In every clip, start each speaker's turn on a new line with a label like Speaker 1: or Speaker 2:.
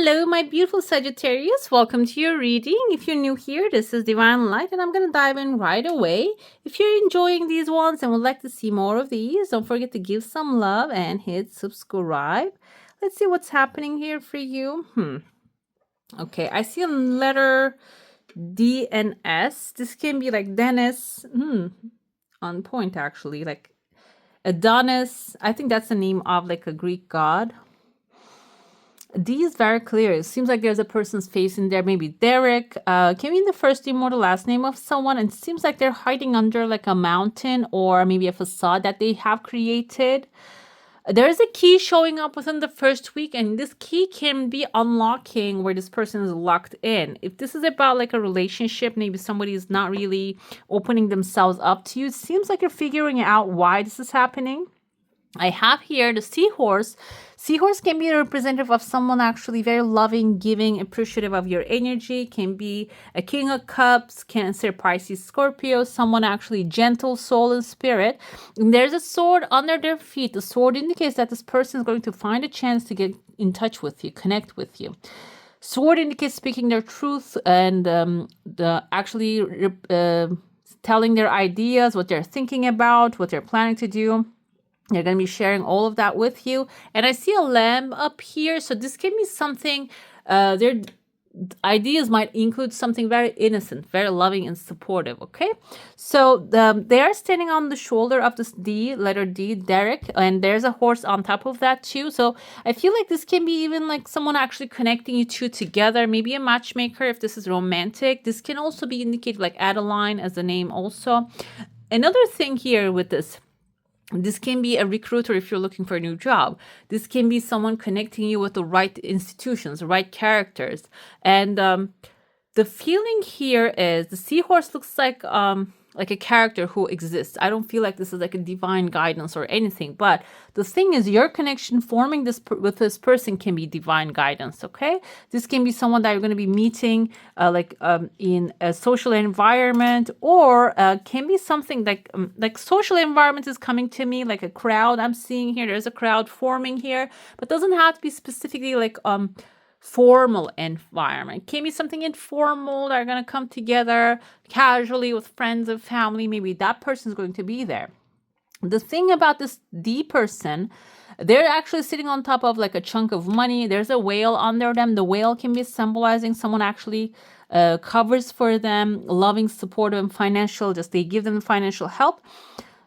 Speaker 1: Hello, my beautiful Sagittarius. Welcome to your reading. If you're new here, this is Divine Light, and I'm going to dive in right away. If you're enjoying these ones and would like to see more of these, don't forget to give some love and hit subscribe. Let's see what's happening here for you. Okay, I see a letter D and S. This can be like Dennis. On point, actually. Like Adonis. I think that's the name of like a Greek god. D is very clear. It seems like there's a person's face in there. Maybe Derek. Can be the first name or the last name of someone. And it seems like they're hiding under like a mountain or maybe a facade that they have created. There's a key showing up within the first week, and this key can be unlocking where this person is locked in. If this is about like a relationship, maybe somebody is not really opening themselves up to you. It seems like you're figuring out why this is happening. I have here the seahorse. Seahorse can be a representative of someone actually very loving, giving, appreciative of your energy. Can be a King of Cups, Cancer, Pisces, Scorpio, someone actually gentle soul and spirit. And there's a sword under their feet. The sword indicates that this person is going to find a chance to get in touch with you, connect with you. Sword indicates speaking their truth and telling their ideas, what they're thinking about, what they're planning to do. They're going to be sharing all of that with you. And I see a lamb up here. So this can be something, their ideas might include something very innocent, very loving and supportive, okay? So they are standing on the shoulder of this D, letter D, Derek. And there's a horse on top of that too. So I feel like this can be even like someone actually connecting you two together. Maybe a matchmaker if this is romantic. This can also be indicated like Adeline as the name also. Another thing here with this can be a recruiter if you're looking for a new job. This can be someone connecting you with the right institutions, the right characters. And the feeling here is the seahorse looks like a character who exists. I don't feel like this is like a divine guidance or anything. But the thing is, your connection forming with this person can be divine guidance, okay? This can be someone that you're going to be meeting in a social environment, or can be something like social environment is coming to me, like a crowd I'm seeing here. There's a crowd forming here, but doesn't have to be specifically like formal environment. Can be something informal that are going to come together casually with friends and family. Maybe that person is going to be there. The thing about this D person, they're actually sitting on top of like a chunk of money. There's a whale under them. The whale can be symbolizing someone actually covers for them, loving, supportive, and financial. Just they give them financial help.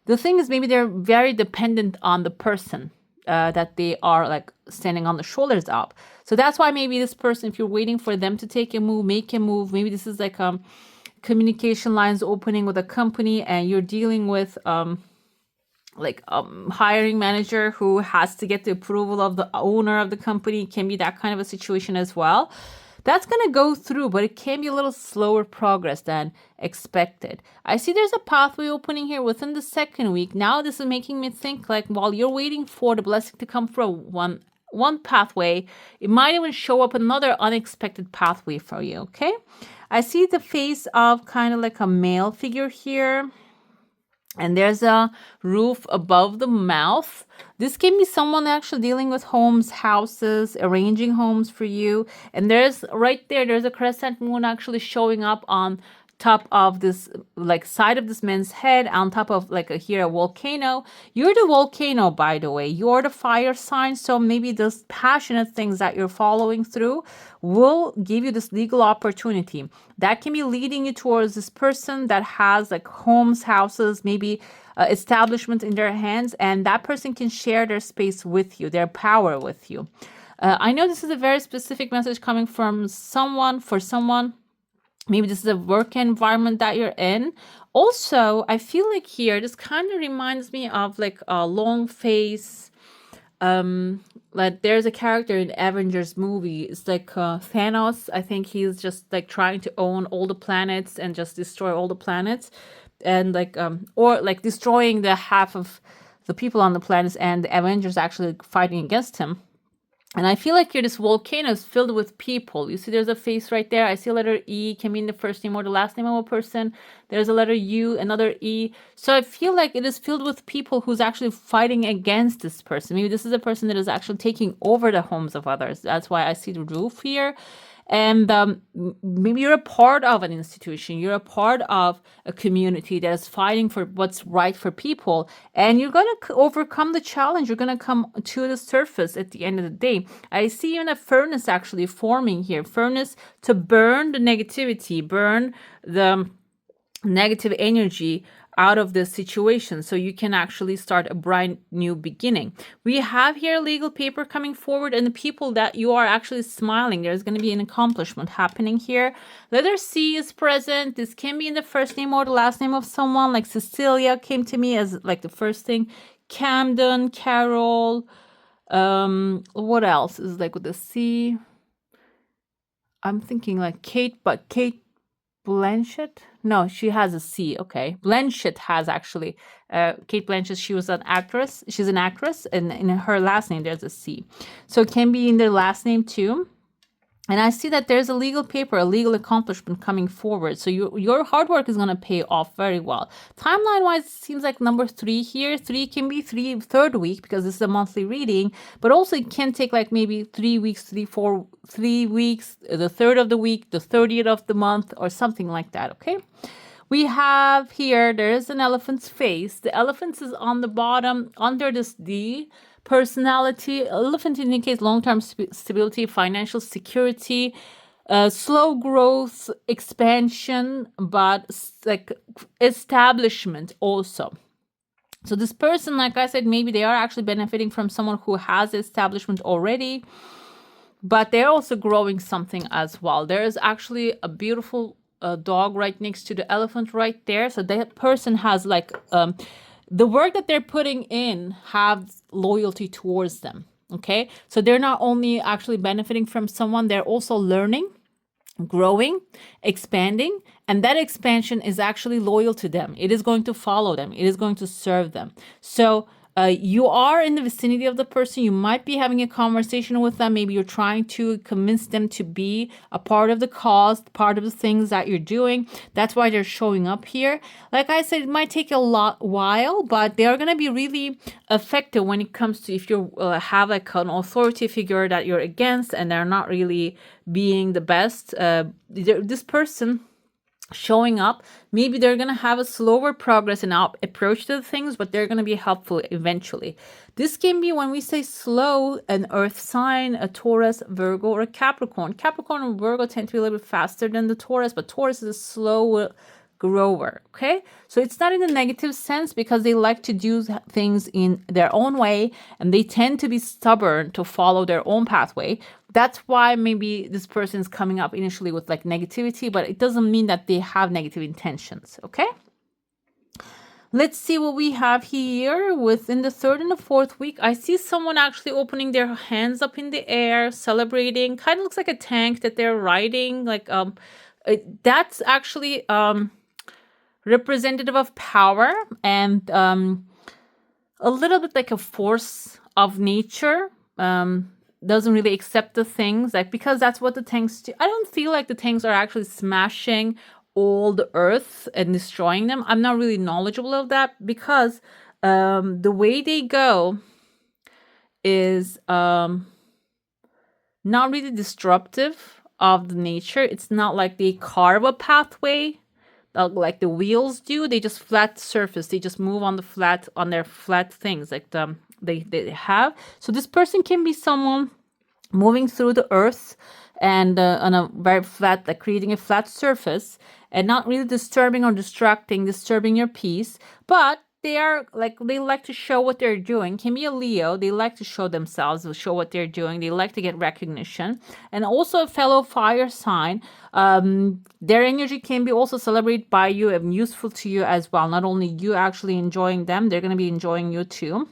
Speaker 1: The thing is, maybe they're very dependent on the person that they are like standing on the shoulders of. So that's why maybe this person, if you're waiting for them to take a move, make a move, maybe this is like communication lines opening with a company and you're dealing with hiring manager who has to get the approval of the owner of the company. It can be that kind of a situation as well. That's going to go through, but it can be a little slower progress than expected. I see there's a pathway opening here within the second week. Now this is making me think like while you're waiting for the blessing to come from one pathway, it might even show up another unexpected pathway for you, okay? I see the face of kind of like a male figure here. And there's a roof above the mouth. This can be someone actually dealing with homes, houses, arranging homes for you. And there's a crescent moon actually showing up on top of this like side of this man's head, on top of like a volcano. You're the volcano, by the way. You're the fire sign. So maybe those passionate things that you're following through will give you this legal opportunity that can be leading you towards this person that has like homes, houses, maybe establishments in their hands, and that person can share their space with you, their power with you. I know this is a very specific message coming from someone, for someone. Maybe this is a work environment that you're in. Also, I feel like here, this kind of reminds me of like a long face. Like there's a character in Avengers movie. It's like Thanos. I think he's just like trying to own all the planets and just destroy all the planets. And or like destroying the half of the people on the planets, and the Avengers actually fighting against him. And I feel like here this volcano is filled with people. You see there's a face right there. I see a letter E, can be in the first name or the last name of a person. There's a letter U, another E. So I feel like it is filled with people who's actually fighting against this person. Maybe this is a person that is actually taking over the homes of others. That's why I see the roof here. And maybe you're a part of an institution, you're a part of a community that is fighting for what's right for people, and you're going to overcome the challenge. You're going to come to the surface at the end of the day. I see even a furnace actually forming here, furnace to burn the negativity, burn the negative energy out of this situation, so you can actually start a brand new beginning. We have here legal paper coming forward, and the people that you are actually smiling, there's going to be an accomplishment happening here. Letter C is present. This can be in the first name or the last name of someone, like Cecilia came to me as like the first thing. Camden, Carol, what else is like with the C? I'm thinking like Kate, but Kate Blanchett? No, she has a C. Okay. Blanchett has actually, Kate Blanchett, she was an actress. She's an actress, and in her last name, there's a C. So it can be in their last name too. And I see that there's a legal paper, a legal accomplishment coming forward. So your hard work is going to pay off very well. Timeline-wise, it seems like number 3 here. 3 can be third week because this is a monthly reading. But also it can take like maybe 3 weeks, 3 weeks, the third of the week, the 30th of the month, or something like that, okay? We have here, there's an elephant's face. The elephant is on the bottom under this D. Personality, elephant indicates long-term stability, financial security, slow growth, expansion, but like establishment also. So this person, like I said, maybe they are actually benefiting from someone who has establishment already, but they're also growing something as well. There is actually a beautiful dog right next to the elephant right there. So that person has like the work that they're putting in have loyalty towards them. Okay, so they're not only actually benefiting from someone, they're also learning, growing, expanding, and that expansion is actually loyal to them. It is going to follow them. It is going to serve them. So you are in the vicinity of the person. You might be having a conversation with them. Maybe you're trying to convince them to be a part of the cause, part of the things that you're doing. That's why they're showing up here. Like I said, it might take a while, but they are going to be really effective when it comes to if you have like an authority figure that you're against and they're not really being the best. This person showing up, maybe they're going to have a slower progress and approach to the things, but they're going to be helpful eventually. This can be, when we say slow, an earth sign, a Taurus, Virgo, or a Capricorn. Capricorn and Virgo tend to be a little bit faster than the Taurus, but Taurus is a slow grower. Okay, so it's not in a negative sense, because they like to do things in their own way and they tend to be stubborn to follow their own pathway. That's why maybe this person is coming up initially with like negativity, but it doesn't mean that they have negative intentions. Okay, let's see what we have here. Within the 3rd and the 4th week, I see someone actually opening their hands up in the air, celebrating. Kind of looks like a tank that they're riding. Like that's actually representative of power and a little bit like a force of nature. Doesn't really accept the things, like, because that's what the tanks do. I don't feel like the tanks are actually smashing all the earth and destroying them. I'm not really knowledgeable of that, because the way they go is not really disruptive of the nature. It's not like they carve a pathway like the wheels do. They just flat surface. They just move on their flat things like they have. So this person can be someone moving through the earth and on a very flat, like creating a flat surface and not really disturbing your peace, but they like to show what they're doing. Can be a Leo. They like to show themselves, show what they're doing. They like to get recognition. And also a fellow fire sign. Their energy can be also celebrated by you and useful to you as well. Not only you actually enjoying them, they're going to be enjoying you too.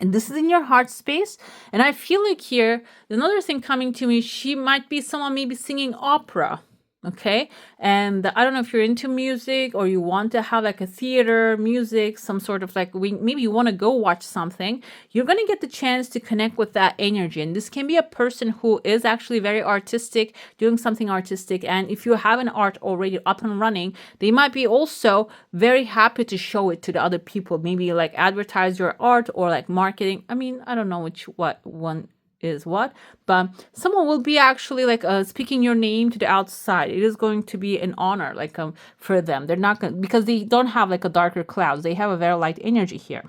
Speaker 1: And this is in your heart space. And I feel like here, another thing coming to me, she might be someone maybe singing opera. Okay. And I don't know if you're into music or you want to have like a theater, music, some sort of like, maybe you want to go watch something. You're going to get the chance to connect with that energy. And this can be a person who is actually very artistic, doing something artistic. And if you have an art already up and running, they might be also very happy to show it to the other people. Maybe like advertise your art or like marketing. I mean, I don't know what one is what, but someone will be actually like speaking your name to the outside. It is going to be an honor, like for them. They're not going, because they don't have like a darker clouds. They have a very light energy here.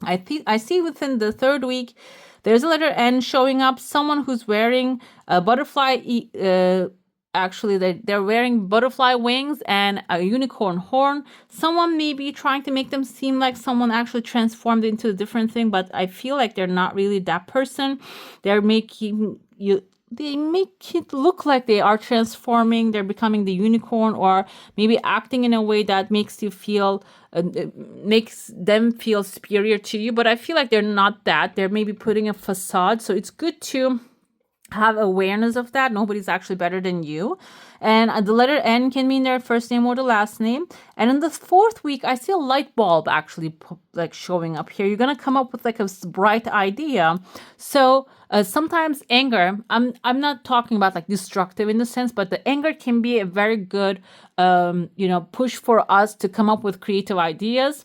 Speaker 1: I see within the third week, there's a letter N showing up. Someone who's wearing a butterfly. Actually, they're wearing butterfly wings and a unicorn horn. Someone may be trying to make them seem like someone actually transformed into a different thing, but I feel like they're not really that person. They're making you. They make it look like they are transforming. They're becoming the unicorn, or maybe acting in a way that makes you feel, makes them feel superior to you. But I feel like they're not that. They're maybe putting a facade. So it's good to have awareness of that. Nobody's actually better than you. And the letter N can mean their first name or the last name. And in the fourth week, I see a light bulb actually like showing up here. You're going to come up with like a bright idea. So sometimes anger, I'm not talking about like destructive in the sense, but the anger can be a very good, push for us to come up with creative ideas.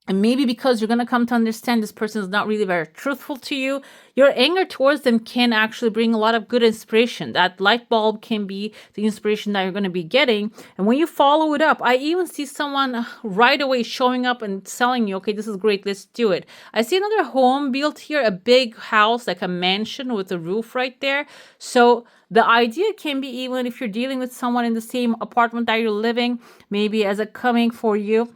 Speaker 1: And maybe because you're going to come to understand this person is not really very truthful to you, your anger towards them can actually bring a lot of good inspiration. That light bulb can be the inspiration that you're going to be getting. And when you follow it up, I even see someone right away showing up and telling you, okay, this is great, let's do it. I see another home built here, a big house, like a mansion with a roof right there. So the idea can be, even if you're dealing with someone in the same apartment that you're living, maybe as a coming for you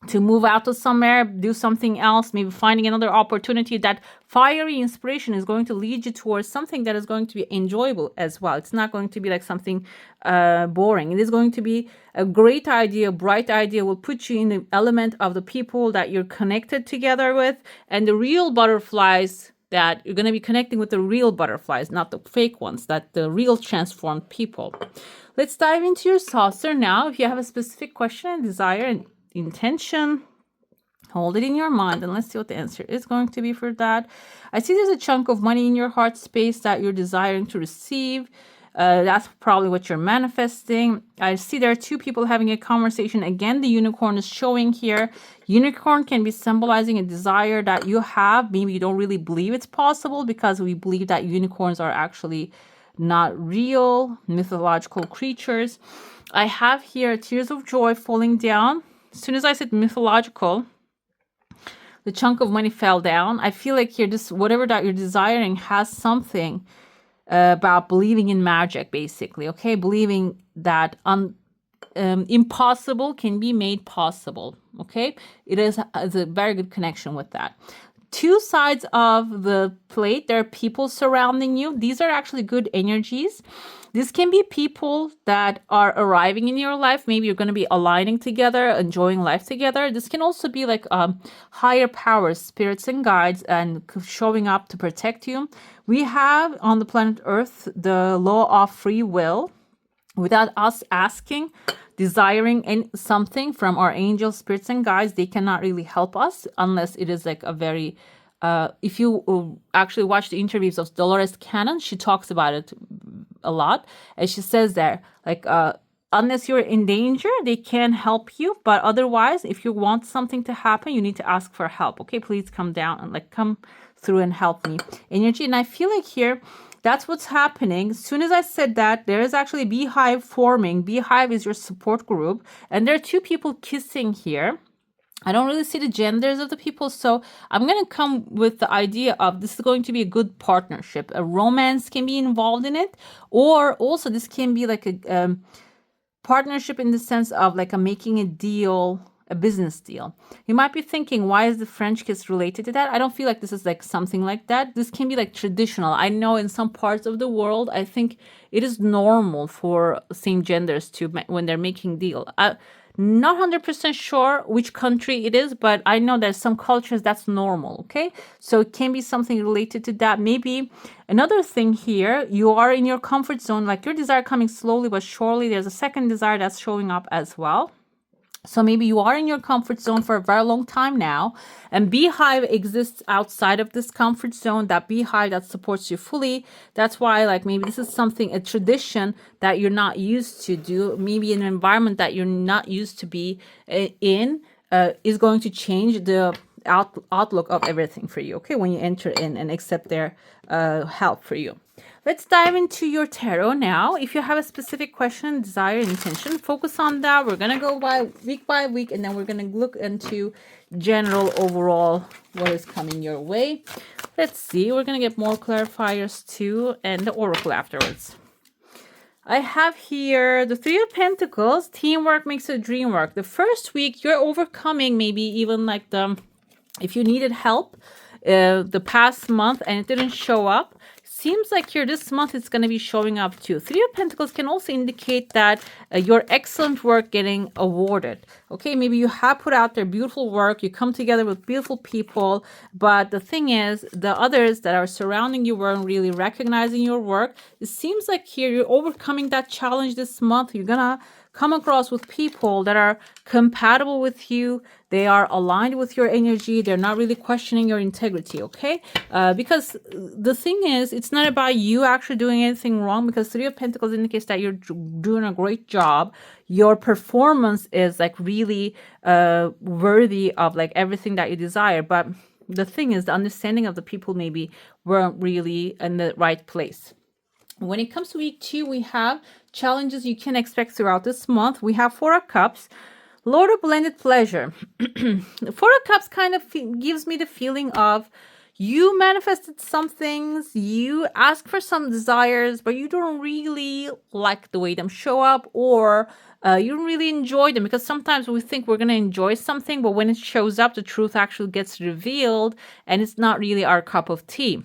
Speaker 1: to move out to somewhere, do something else, maybe finding another opportunity. That fiery inspiration is going to lead you towards something that is going to be enjoyable as well. It's not going to be like something boring. It is going to be a great idea, bright idea, will put you in the element of the people that you're connected together with, and the real butterflies that you're going to be connecting with, the real butterflies, not the fake ones, that the real transformed people. Let's dive into your saucer now. If you have a specific question and desire and intention, hold it in your mind and let's see what the answer is going to be for that. I see there's a chunk of money in your heart space that you're desiring to receive. That's probably what you're manifesting. I see there are two people having a conversation. Again, the unicorn is showing here. Unicorn can be symbolizing a desire that you have. Maybe you don't really believe it's possible because we believe that unicorns are actually not real, mythological creatures. I have here tears of joy falling down. As soon as I said mythological, the chunk of money fell down. I feel like here, this whatever that you're desiring has something about believing in magic, basically. Okay, believing that impossible can be made possible. Okay, it is a very good connection with that. Two sides of the plate, there are people surrounding you. These are actually good energies. This can be people that are arriving in your life. Maybe you're going to be aligning together, enjoying life together. This can also be like higher powers, spirits and guides, and showing up to protect you. We have on the planet Earth the law of free will. Without us asking, desiring something from our angels, spirits, and guides, they cannot really help us unless it is like a very... if you actually watch the interviews of Dolores Cannon, she talks about it a lot. And she says there, like, unless you're in danger, they can help you. But otherwise, if you want something to happen, you need to ask for help. Okay, please come down and like come through and help me. Energy. And I feel like here, that's what's happening. As soon as I said that, there is actually a beehive forming. Beehive is your support group. And there are two people kissing here. I don't really see the genders of the people, so I'm going to come with the idea of this is going to be a good partnership. A romance can be involved in it, or also this can be like a partnership in the sense of like making a deal, a business deal. You might be thinking, why is the French kiss related to that? I don't feel like this is like something like that. This can be like traditional. I know in some parts of the world, I think it is normal for same genders to, when they're making deal. Not 100% sure which country it is, but I know there's some cultures that's normal, okay? So it can be something related to that. Maybe another thing here, you are in your comfort zone, like your desire coming slowly but surely. There's a second desire that's showing up as well. So maybe you are in your comfort zone for a very long time now, and beehive exists outside of this comfort zone, that beehive that supports you fully. That's why, like, maybe this is something, a tradition that you're not used to do, maybe an environment that you're not used to be in, is going to change the outlook of everything for you, okay, when you enter in and accept their help for you. Let's dive into your tarot now. If you have a specific question, desire, intention, focus on that. We're going to go by week, and then we're going to look into general overall what is coming your way. Let's see. We're going to get more clarifiers too, and the oracle afterwards. I have here the Three of Pentacles. Teamwork makes a dream work. The first week, you're overcoming maybe even like if you needed help the past month and it didn't show up. Seems like here this month it's going to be showing up too. Three of Pentacles can also indicate that your excellent work getting awarded. Okay, maybe you have put out there beautiful work, you come together with beautiful people, but the thing is, the others that are surrounding you weren't really recognizing your work. It seems like here you're overcoming that challenge this month. You're gonna come across with people that are compatible with you. They are aligned with your energy. They're not really questioning your integrity, okay? Because the thing is, it's not about you actually doing anything wrong, because Three of Pentacles indicates that you're doing a great job. Your performance is like really worthy of like everything that you desire. But the thing is, the understanding of the people maybe weren't really in the right place. When it comes to week 2, we have challenges you can expect throughout this month. We have Four of Cups, Lord of Blended Pleasure. Four of Cups kind of gives me the feeling of you manifested some things, you ask for some desires, but you don't really like the way them show up, or you don't really enjoy them, because sometimes we think we're going to enjoy something, but when it shows up, the truth actually gets revealed and it's not really our cup of tea.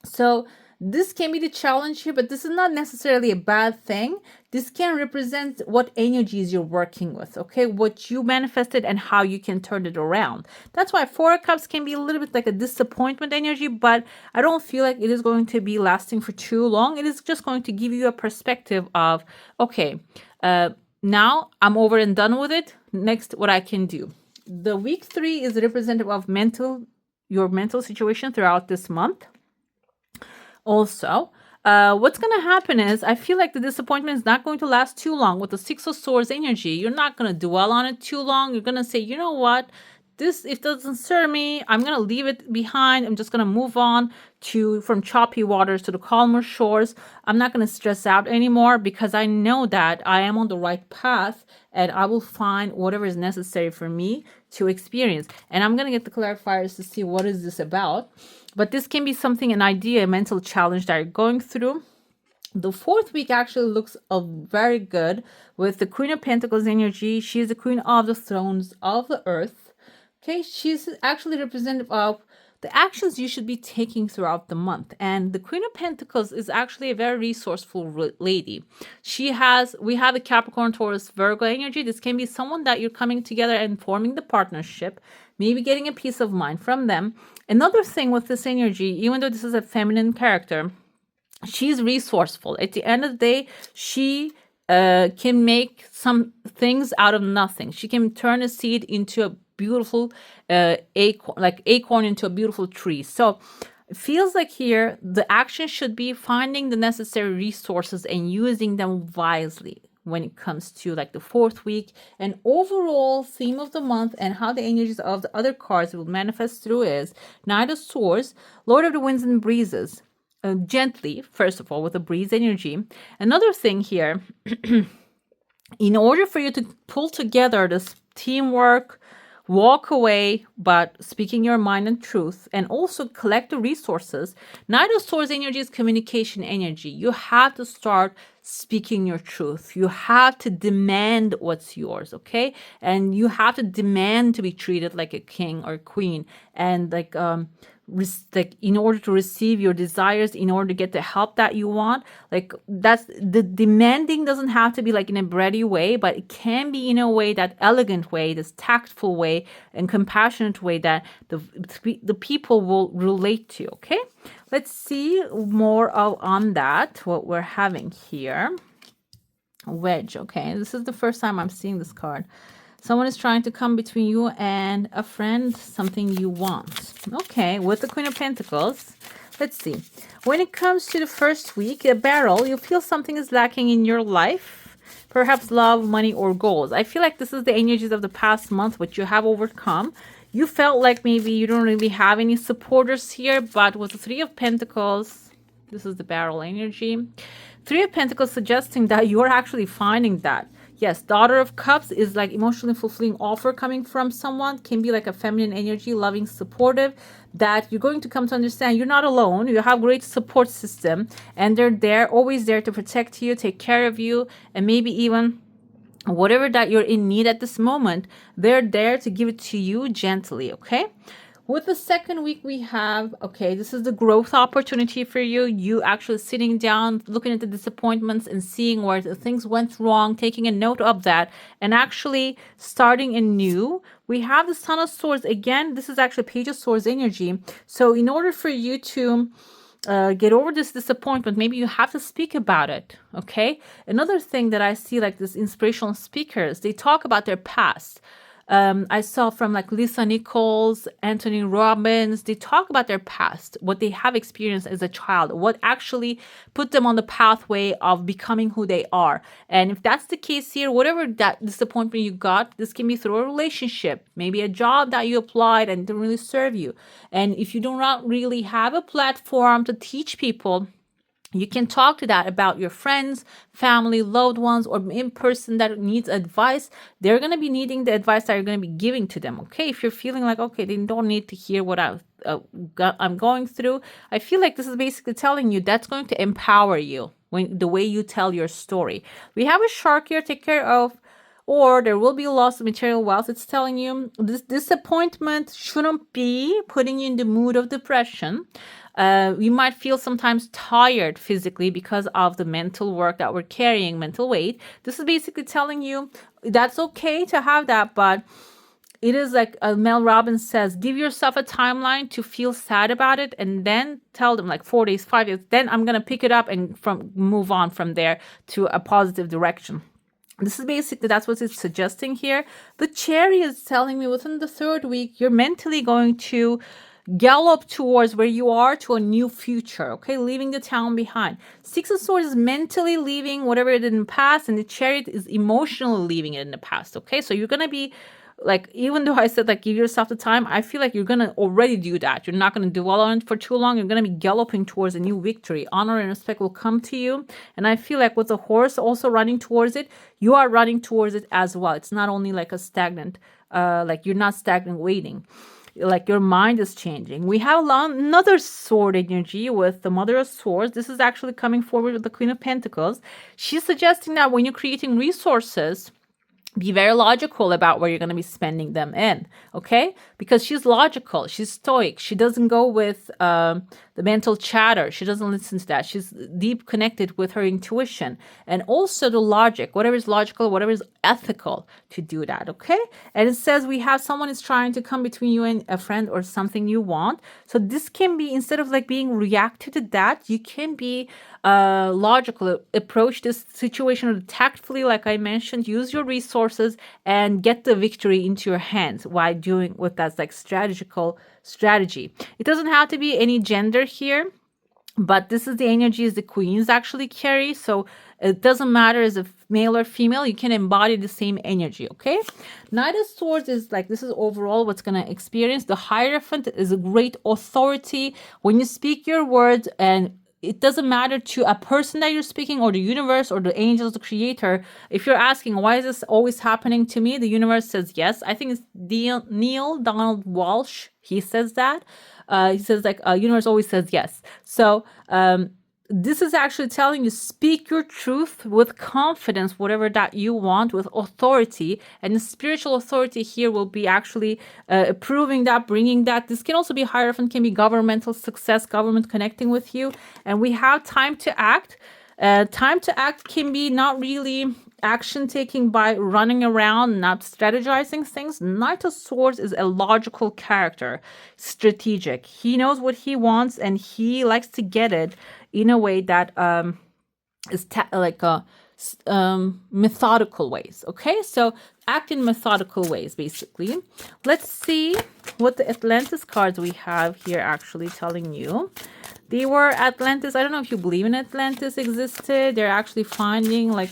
Speaker 1: So this can be the challenge here, but this is not necessarily a bad thing. This can represent what energies you're working with, okay? What you manifested and how you can turn it around. That's why Four of Cups can be a little bit like a disappointment energy, but I don't feel like it is going to be lasting for too long. It is just going to give you a perspective of, okay, now I'm over and done with it. Next, what I can do. The week 3 is representative of your mental situation throughout this month. Also, what's going to happen is, I feel like the disappointment is not going to last too long. With the Six of Swords energy, you're not going to dwell on it too long. You're going to say, you know what? This, if it doesn't serve me, I'm going to leave it behind. I'm just going to move on from choppy waters to the calmer shores. I'm not going to stress out anymore, because I know that I am on the right path and I will find whatever is necessary for me to experience. And I'm going to get the clarifiers to see what is this about. But this can be something, an idea, a mental challenge that you're going through. The 4th week actually looks very good with the Queen of Pentacles energy. She is the Queen of the Thrones of the Earth. Okay, she's actually representative of the actions you should be taking throughout the month. And the Queen of Pentacles is actually a very resourceful lady. We have the Capricorn, Taurus, Virgo energy. This can be someone that you're coming together and forming the partnership, maybe getting a peace of mind from them. Another thing with this energy, even though this is a feminine character, she's resourceful. At the end of the day, she can make some things out of nothing. She can turn a seed into a beautiful acorn into a beautiful tree. So it feels like here the action should be finding the necessary resources and using them wisely when it comes to like the 4th week. And overall theme of the month and how the energies of the other cards will manifest through is Knight of Swords, Lord of the Winds and Breezes. Gently, first of all, with the breeze energy. Another thing here, in order for you to pull together this teamwork, walk away, but speaking your mind and truth, and also collect the resources. Knight of Swords energy is communication energy. You have to start speaking your truth. You have to demand what's yours, okay? And you have to demand to be treated like a king or queen. And like like in order to receive your desires, in order to get the help that you want. Like that's the demanding doesn't have to be like in a bratty way, but it can be in a way, that elegant way, this tactful way and compassionate way that the people will relate to. Okay, let's see more on that, what we're having here. Wedge. Okay, this is the first time I'm seeing this card. Someone is trying to come between you and a friend, something you want. Okay, with the Queen of Pentacles. Let's see. When it comes to the first week, a barrel, you feel something is lacking in your life. Perhaps love, money, or goals. I feel like this is the energies of the past month, which you have overcome. You felt like maybe you don't really have any supporters here, but with the Three of Pentacles, this is the barrel energy. Three of Pentacles suggesting that you're actually finding that. Yes, Daughter of Cups is like emotionally fulfilling offer coming from someone. Can be like a feminine energy, loving, supportive, that you're going to come to understand you're not alone. You have great support system, and they're there, always there to protect you, take care of you, and maybe even whatever that you're in need at this moment, they're there to give it to you gently. Okay. With the second week we have, okay, this is the growth opportunity for you. You actually sitting down, looking at the disappointments and seeing where the things went wrong, taking a note of that, and actually starting anew. We have the Son of Swords. Again, this is actually Page of Swords energy. So in order for you to get over this disappointment, maybe you have to speak about it. Okay. Another thing that I see, like this inspirational speakers, they talk about their past. I saw from like Lisa Nichols, Anthony Robbins, they talk about their past, what they have experienced as a child, what actually put them on the pathway of becoming who they are. And if that's the case here, whatever that disappointment you got, this can be through a relationship, maybe a job that you applied and didn't really serve you. And if you do not really have a platform to teach people, you can talk to that about your friends, family, loved ones, or in person that needs advice. They're going to be needing the advice that you're going to be giving to them. Okay. If you're feeling like, okay, they don't need to hear what I'm going through, I feel like this is basically telling you that's going to empower you when the way you tell your story. We have a shark here, take care of, or there will be a loss of material wealth. It's telling you this disappointment shouldn't be putting you in the mood of depression. You might feel sometimes tired physically because of the mental work that we're carrying, mental weight. This is basically telling you that's okay to have that, but it is like Mel Robbins says, give yourself a timeline to feel sad about it, and then tell them like 4 days, 5 days, then I'm going to pick it up and move on from there to a positive direction. This is basically, that's what it's suggesting here. The Chariot is telling me within the third week, you're mentally going to gallop towards where you are to a new future, okay? Leaving the town behind. Six of Swords is mentally leaving whatever it did in the past, and the Chariot is emotionally leaving it in the past, okay? So you're going to be like, even though I said like give yourself the time, I feel like you're going to already do that. You're not going to dwell on it for too long. You're going to be galloping towards a new victory. Honor and respect will come to you. And I feel like with the horse also running towards it, you are running towards it as well. It's not only like a stagnant, like you're not stagnant waiting. Like your mind is changing. We have another sword energy with the Mother of Swords. This is actually coming forward with the Queen of Pentacles. She's suggesting that when you're creating resources, be very logical about where you're going to be spending them in, okay? Because she's logical, she's stoic. She doesn't go with the mental chatter. She doesn't listen to that. She's deep connected with her intuition and also the logic, whatever is logical, whatever is ethical to do that, okay? And it says we have someone is trying to come between you and a friend or something you want. So this can be, instead of like being reactive to that, you can be logical, approach this situation tactfully, like I mentioned, use your resources and get the victory into your hands while doing with that like strategy. It doesn't have to be any gender here, but this is the energies the queens actually carry. So it doesn't matter as a male or female, you can embody the same energy, okay? Knight of Swords is like, this is overall what's going to experience. The Hierophant is a great authority. When you speak your words, and it doesn't matter to a person that you're speaking or the universe or the angels, the creator. If you're asking, why is this always happening to me? The universe says yes. I think it's Neil Donald Walsh. He says that. He says like, universe always says yes. So this is actually telling you, speak your truth with confidence, whatever that you want, with authority. And the spiritual authority here will be actually approving that, bringing that. This can also be Hierophant, can be governmental success, government connecting with you. And we have time to act. Time to act can be not really action taking by running around, not strategizing things. Knight of Swords is a logical character, strategic. He knows what he wants and he likes to get it in a way that is methodical ways. Okay, so act in methodical ways, basically. Let's see what the Atlantis cards we have here actually telling you. They were Atlantis. I don't know if you believe in Atlantis existed. They're actually finding like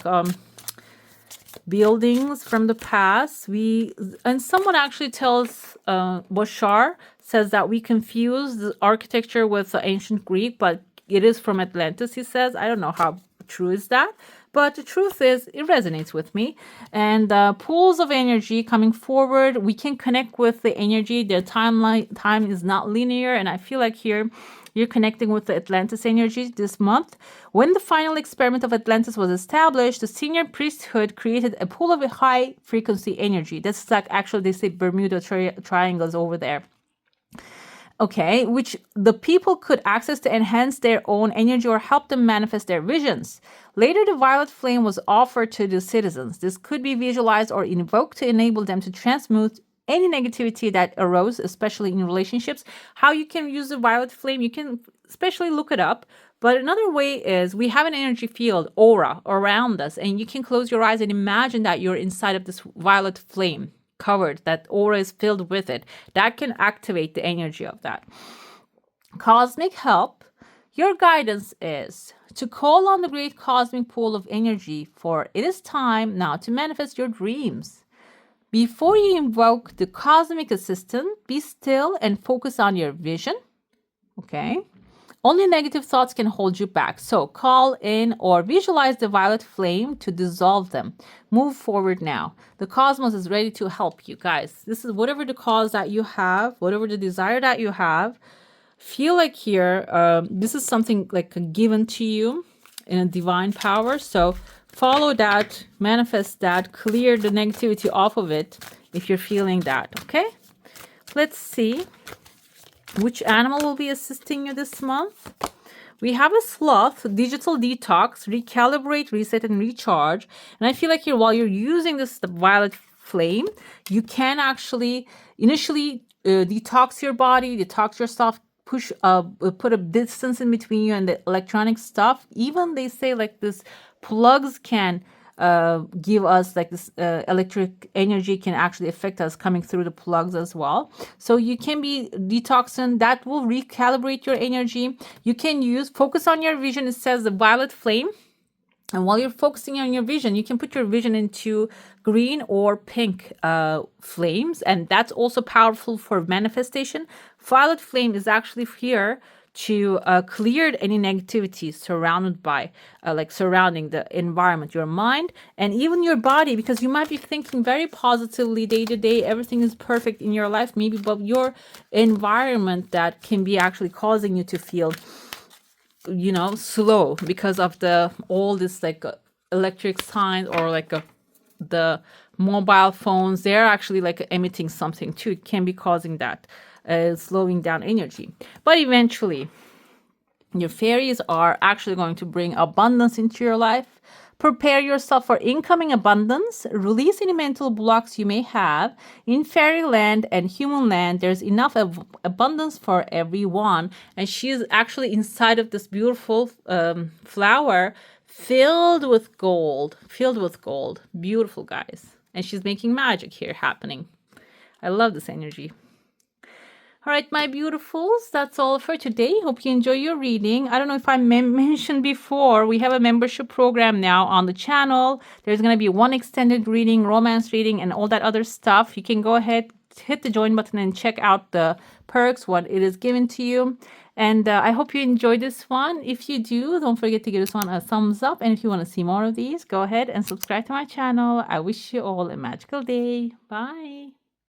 Speaker 1: buildings from the past. And someone actually tells Bashar says that we confuse the architecture with the ancient Greek, but it is from Atlantis, he says. I don't know how true is that, but the truth is it resonates with me. And pools of energy coming forward, we can connect with the energy. The time is not linear, and I feel like here you're connecting with the Atlantis energy this month. When the final experiment of Atlantis was established, the senior priesthood created a pool of high frequency energy. That's like, actually, they say Bermuda triangles over there. Okay, which the people could access to enhance their own energy or help them manifest their visions. Later, the violet flame was offered to the citizens. This could be visualized or invoked to enable them to transmute any negativity that arose, especially in relationships. How you can use the violet flame, you can especially look it up. But another way is we have an energy field, aura, around us, and you can close your eyes and imagine that you're inside of this violet flame, covered, that aura is filled with it. That can activate the energy of that. Cosmic help. Your guidance is to call on the great cosmic pool of energy, for it is time now to manifest your dreams. Before you invoke the cosmic assistant, be still and focus on your vision. Okay. Only negative thoughts can hold you back. So call in or visualize the violet flame to dissolve them. Move forward now. The cosmos is ready to help you, guys. This is whatever the cause that you have, whatever the desire that you have. Feel like here, this is something like given to you in a divine power. So follow that, manifest that, clear the negativity off of it if you're feeling that, okay? Let's see which animal will be assisting you this month. We have a sloth, digital detox, recalibrate, reset, and recharge. And I feel like here, while you're using the violet flame, you can actually initially detox your body, detox yourself, put a distance in between you and the electronic stuff. Even they say like this plugs can give us like this electric energy can actually affect us coming through the plugs as well. So you can be detoxing. That will recalibrate your energy. You can focus on your vision. It says the violet flame. And while you're focusing on your vision, you can put your vision into green or pink flames. And that's also powerful for manifestation. Violet flame is actually here to clear any negativity surrounding the environment, your mind, and even your body, because you might be thinking very positively day to day, everything is perfect in your life, maybe, but your environment that can be actually causing you to feel, slow because of all this electric signs or the mobile phones. They're actually emitting something too. It can be causing that. Slowing down energy. But eventually, your fairies are actually going to bring abundance into your life. Prepare yourself for incoming abundance. Release any mental blocks you may have. In fairyland and human land, there's enough abundance for everyone. And she is actually inside of this beautiful flower filled with gold. Beautiful, guys. And she's making magic here happening. I love this energy. All right, my beautifuls, that's all for today. Hope you enjoy your reading. I don't know if I mentioned before, we have a membership program now on the channel. There's going to be one extended reading, romance reading, and all that other stuff. You can go ahead, hit the join button, and check out the perks, what it is given to you. And I hope you enjoyed this one. If you do, don't forget to give this one a thumbs up. And if you want to see more of these, go ahead and subscribe to my channel. I wish you all a magical day. Bye.